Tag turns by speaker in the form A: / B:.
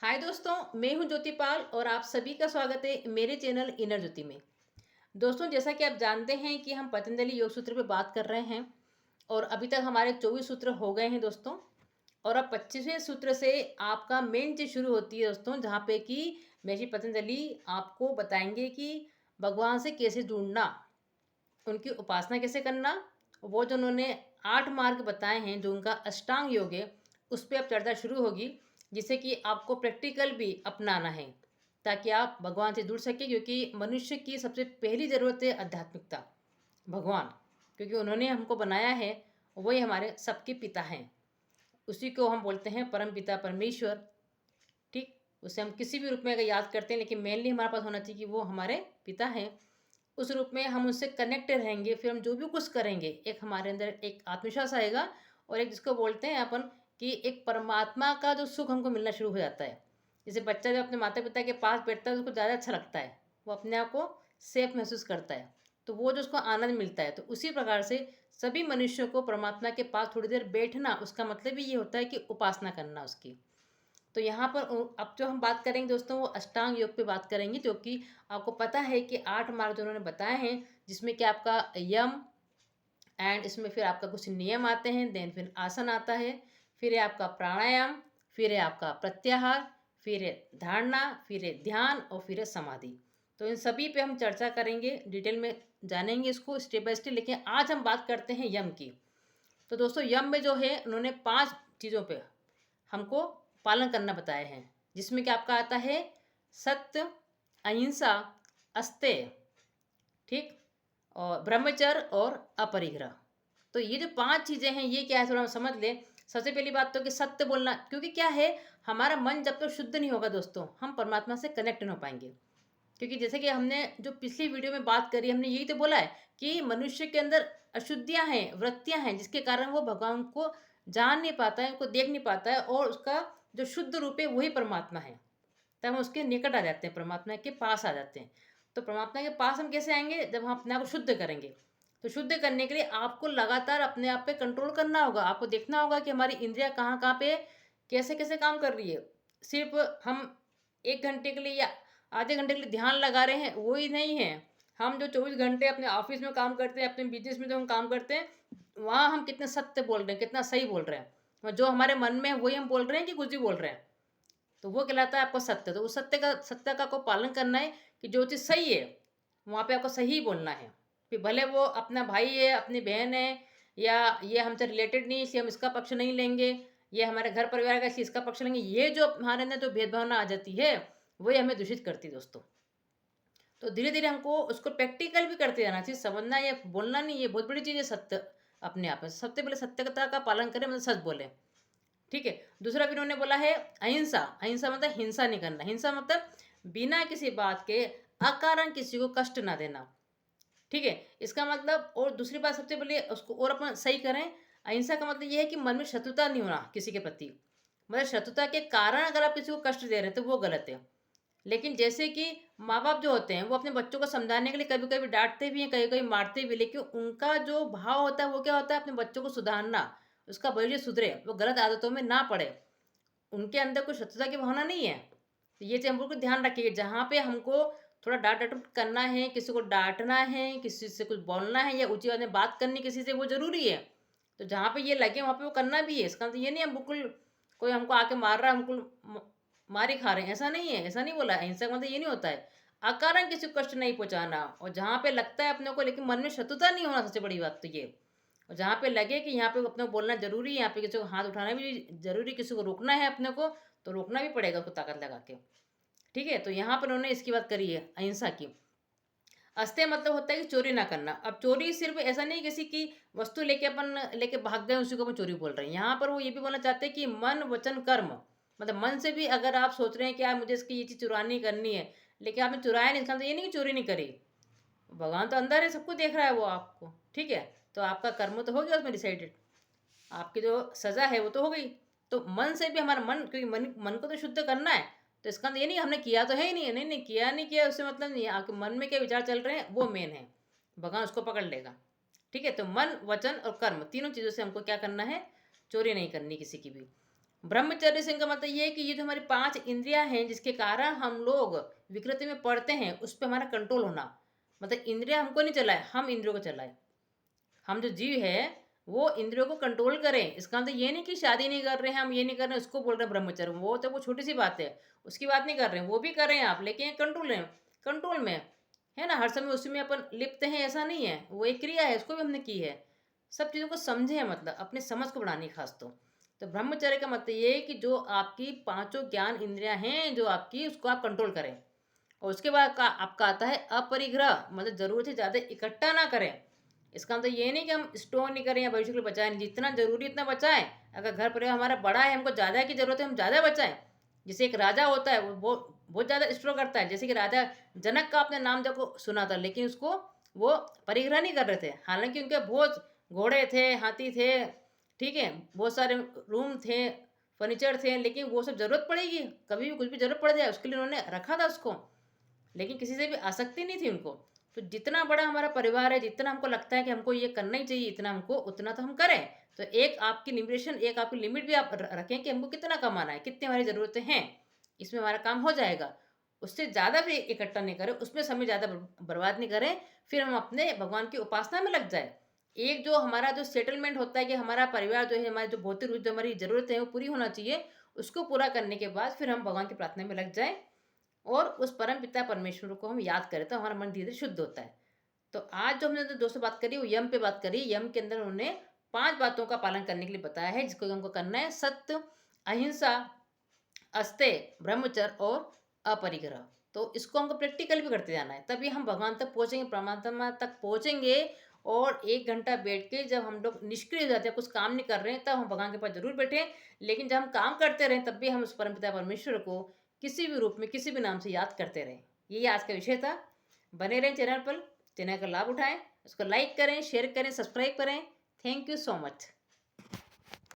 A: हाय दोस्तों, मैं हूं ज्योति पाल और आप सभी का स्वागत है मेरे चैनल इनर ज्योति में। दोस्तों, जैसा कि आप जानते हैं कि हम पतंजलि योग सूत्र पे बात कर रहे हैं और अभी तक हमारे 24 सूत्र हो गए हैं दोस्तों। और अब 25वें सूत्र से आपका मेन चीज शुरू होती है दोस्तों, जहाँ पे कि महर्षि पतंजलि आपको बताएंगे कि भगवान से कैसे जुड़ना, उनकी उपासना कैसे करना। वो जो उन्होंने 8 मार्ग बताए हैं, जो उनका अष्टांग योग है, उस पर अब चर्चा शुरू होगी, जिससे कि आपको प्रैक्टिकल भी अपनाना है ताकि आप भगवान से जुड़ सके। क्योंकि मनुष्य की सबसे पहली ज़रूरत है आध्यात्मिकता, भगवान। क्योंकि उन्होंने हमको बनाया है, वही हमारे सबके पिता हैं। उसी को हम बोलते हैं परम पिता परमेश्वर। ठीक, उसे हम किसी भी रूप में अगर याद करते हैं, लेकिन मेनली हमारे पास होना चाहिए कि वो हमारे पिता हैं। उस रूप में हम उससे कनेक्ट रहेंगे, फिर हम जो भी कुछ करेंगे, एक हमारे अंदर एक आत्मविश्वास आएगा और एक जिसको बोलते हैं अपन कि एक परमात्मा का जो सुख हमको मिलना शुरू हो जाता है। जैसे बच्चा जब अपने माता पिता के पास बैठता है, उसको ज़्यादा अच्छा लगता है, वो अपने आप को सेफ महसूस करता है, तो वो जो उसको आनंद मिलता है। तो उसी प्रकार से सभी मनुष्यों को परमात्मा के पास थोड़ी देर बैठना, उसका मतलब ही ये होता है कि उपासना करना उसकी। तो यहाँ पर अब जो हम बात करेंगे दोस्तों, वो अष्टांग योग पे बात करेंगे, जो कि आपको पता है कि 8 मार्ग जो उन्होंने बताए हैं, जिसमें कि आपका यम एंड इसमें फिर आपका कुछ नियम आते हैं, देन फिर आसन आता है, फिर है आपका प्राणायाम, फिर है आपका प्रत्याहार, फिर है धारणा, फिर है ध्यान और फिर है समाधि। तो इन सभी पे हम चर्चा करेंगे, डिटेल में जानेंगे इसको स्टेप बाय स्टेप। लेकिन आज हम बात करते हैं यम की। तो दोस्तों, यम में जो है उन्होंने 5 चीज़ों पे हमको पालन करना बताया है, जिसमें कि आपका आता है सत्य, अहिंसा, अस्तेय, ठीक, और ब्रह्मचर्य और अपरिग्रह। तो ये जो 5 चीज़ें हैं, ये क्या है थोड़ा हम समझ लें। सबसे पहली बात तो कि सत्य बोलना, क्योंकि क्या है, हमारा मन जब तक शुद्ध नहीं होगा दोस्तों, हम परमात्मा से कनेक्ट नहीं हो पाएंगे। क्योंकि जैसे कि हमने जो पिछली वीडियो में बात करी, हमने यही तो बोला है कि मनुष्य के अंदर अशुद्धियां हैं, वृत्तियां हैं, जिसके कारण वो भगवान को जान नहीं पाता है, उनको देख नहीं पाता है, और उसका जो शुद्ध रूप है वही परमात्मा है। तब हम उसके निकट आ जाते हैं, परमात्मा के पास आ जाते हैं। तो परमात्मा के पास हम कैसे आएंगे? जब हम अपने आप को शुद्ध करेंगे। तो शुद्ध करने के लिए आपको लगातार अपने आप पे कंट्रोल करना होगा। आपको देखना होगा कि हमारी इंद्रियां कहाँ कहाँ पे कैसे कैसे काम कर रही है। सिर्फ हम 1 घंटे के लिए या आधे घंटे के लिए ध्यान लगा रहे हैं, वो ही नहीं है। हम जो 24 घंटे अपने ऑफिस में काम करते हैं, अपने बिजनेस में जो हम काम करते हैं, वहाँ हम कितने सत्य बोल रहे हैं, कितना सही बोल रहे हैं, और जो हमारे मन में है वही हम बोल रहे हैं कि कुछ भी बोल रहे हैं। तो वो कहलाता है आपको सत्य। तो उस सत्य का को पालन करना है कि जो चीज़ सही है वहाँ पे आपको सही बोलना है। फिर भले वो अपना भाई है, अपनी बहन है, या ये हमसे रिलेटेड नहीं, इसलिए हम इसका पक्ष नहीं लेंगे, ये हमारे घर परिवार का, इसलिए इसका पक्ष लेंगे। ये जो हमारे अंदर जो भेदभावना आ जाती है, वही हमें दूषित करती है दोस्तों। तो धीरे धीरे हमको उसको प्रैक्टिकल भी करते जाना चाहिए। समझना या बोलना नहीं, ये बहुत बड़ी चीज़ है सत्य। अपने आप में सबसे पहले सत्यता का पालन करें, मतलब सच बोले। ठीक है। दूसरा भी उन्होंने बोला है अहिंसा। अहिंसा मतलब हिंसा नहीं करना। हिंसा मतलब बिना किसी बात के अकारण किसी को कष्ट ना देना। ठीक है, इसका मतलब। और दूसरी बात सबसे पहले उसको और अपन सही करें। अहिंसा का मतलब यह है कि मन में शत्रुता नहीं होना किसी के प्रति। मतलब शत्रुता के कारण अगर आप किसी को कष्ट दे रहे हैं तो वो गलत है। लेकिन जैसे कि माँ बाप जो होते हैं, वो अपने बच्चों को समझाने के लिए कभी कभी डांटते भी हैं, कभी कभी मारते भी, लेकिन उनका जो भाव होता है वो क्या होता है? अपने बच्चों को सुधारना, उसका भविष्य सुधरे, वो गलत आदतों में ना पड़े, उनके अंदर कोई शत्रुता की भावना नहीं है। तो ये चीज़ हम लोग को ध्यान रखिए। जहाँ पे हमको थोड़ा डांट डपट करना है, किसी को डांटना है, किसी से कुछ बोलना है, या ऊंची आवाज में बात करनी किसी से, वो जरूरी है। तो जहाँ पे ये लगे वहाँ पे वो करना भी है। इसका मतलब ये नहीं हम बिल्कुल कोई हमको आके मार रहा है, हमको मार ही खा रहे हैं, ऐसा नहीं है। ऐसा नहीं बोला है। हिंसा का मतलब ये नहीं होता है। अकारण किसी को कष्ट नहीं पहुंचाना, और जहाँ पे लगता है अपने को, लेकिन मन में शत्रुता नहीं होना, सबसे बड़ी बात तो ये। और जहाँ पे लगे कि यहाँ पे अपने को बोलना जरूरी है, यहाँ पे किसी को हाथ उठाना भी जरूरी, किसी को रोकना है अपने को, तो रोकना भी पड़ेगा उसको ताकत लगा के। ठीक है, तो यहाँ पर उन्होंने इसकी बात करी है अहिंसा की। अस्तेय मतलब होता है कि चोरी ना करना। अब चोरी सिर्फ ऐसा नहीं किसी की वस्तु लेके अपन लेके भाग गए उसी को अपन चोरी बोल रहे हैं। यहाँ पर वो ये भी बोलना चाहते हैं कि मन वचन कर्म, मतलब मन से भी अगर आप सोच रहे हैं कि यार मुझे इसकी ये चीज़ चुरानी करनी है, लेकिन आपने चुराया नहीं, इसका मतलब ये नहीं कि चोरी नहीं करी। भगवान तो अंदर है, सब कुछ देख रहा है वो आपको। ठीक है, तो आपका कर्म तो हो गया उसमें डिसाइडेड, आपकी जो सजा है वो तो हो गई। तो मन से भी हमारा मन, क्योंकि मन को तो शुद्ध करना है। तो इसका मतलब ये नहीं हमने किया तो है ही नहीं, नहीं नहीं किया नहीं किया उससे मतलब नहीं है। आपके मन में क्या विचार चल रहे हैं वो मेन है, भगवान उसको पकड़ लेगा। ठीक है, तो मन वचन और कर्म तीनों चीज़ों से हमको क्या करना है? चोरी नहीं करनी किसी की भी। ब्रह्मचर्य सिंह का मतलब ये है कि ये जो हमारी 5 इंद्रियां हैं जिसके कारण हम लोग विकृति में पड़ते हैं, उस पे हमारा कंट्रोल होना। मतलब इंद्रियां हमको नहीं चलाए, हम इंद्रियों को चलाए। हम जो जीव है वो इंद्रियों को कंट्रोल करें। इसका मतलब ये नहीं कि शादी नहीं कर रहे हैं, हम ये नहीं कर रहे हैं, उसको बोल रहे हैं ब्रह्मचर्य। वो छोटी सी बात है, उसकी बात नहीं कर रहे हैं। वो भी कर रहे हैं आप, लेकिन कंट्रोल में है ना। हर समय उसी में अपन लिप्त हैं ऐसा नहीं है, वो एक क्रिया है, उसको भी हमने की है। सब चीज़ों को समझे हैं, मतलब अपनी समझ को बढ़ानी है खास तो ब्रह्मचर्य का मतलब ये है कि जो आपकी पांचों ज्ञान इंद्रियां हैं जो आपकी, उसको आप कंट्रोल करें। और उसके बाद का आपका आता है अपरिग्रह, मतलब जरूरत से ज़्यादा इकट्ठा ना करें। इसका मतलब ये नहीं कि हम स्टोर नहीं करें या भविष्य के लिए बचाएं नहीं, जितना जरूरी इतना बचाएं। अगर घर परिवार हमारा बड़ा है, हमको ज़्यादा की जरूरत है, हम ज़्यादा बचाएं। जैसे एक राजा होता है, वो बहुत ज़्यादा स्टोर करता है। जैसे कि राजा जनक का आपने नाम जब सुना था, लेकिन उसको वो परिग्रह नहीं कर रहे थे। हालांकि उनके बहुत घोड़े थे, हाथी थे, ठीक है, बहुत सारे रूम थे, फर्नीचर थे, लेकिन वो सब जरूरत पड़ेगी, कभी भी कुछ भी जरूरत पड़ जाए उसके लिए उन्होंने रखा था उसको। लेकिन किसी से भी आसक्ति नहीं थी उनको। तो जितना बड़ा हमारा परिवार है, जितना हमको लगता है कि हमको ये करना ही चाहिए, इतना हमको उतना तो हम करें। तो एक आपकी लिमिटेशन, एक आपकी लिमिट भी आप रखें कि हमको कितना कमाना है, कितनी हमारी ज़रूरतें हैं, इसमें हमारा काम हो जाएगा। उससे ज़्यादा भी इकट्ठा नहीं करें, उसमें समय ज़्यादा बर्बाद नहीं करें। फिर हम अपने भगवान की उपासना में लग जाए। एक जो हमारा जो सेटलमेंट होता है कि हमारा परिवार जो है, हमारी जो भौतिक रूप जो हमारी ज़रूरतें हैं वो पूरी होना चाहिए, उसको पूरा करने के बाद फिर हम भगवान की प्रार्थना में लग जाए और उस परम पिता परमेश्वर को हम याद करें, तो हमारा मन धीरे धीरे शुद्ध होता है। तो आज जो हमने दोस्तों बात करी वो यम पे बात करी। यम के अंदर उन्होंने 5 बातों का पालन करने के लिए बताया है, जिसको हमको करना है: सत्य, अहिंसा, अस्तेय, ब्रह्मचर्य और अपरिग्रह। तो इसको हमको प्रैक्टिकल भी करते जाना है, तभी हम भगवान तक पहुंचेंगे, परमात्मा तक पहुंचेंगे। और 1 घंटा बैठ के जब हम लोग निष्क्रिय हो जाते हैं, कुछ काम नहीं कर रहे हैं, तब हम भगवान के पास जरूर बैठे। लेकिन जब हम काम करते रहें, तब भी हम उस परमपिता परमेश्वर को किसी भी रूप में, किसी भी नाम से याद करते रहें। यही आज का विषय था। बने रहें चैनल पर, चैनल का लाभ उठाएं, उसको लाइक करें, शेयर करें, सब्सक्राइब करें। Thank you so much.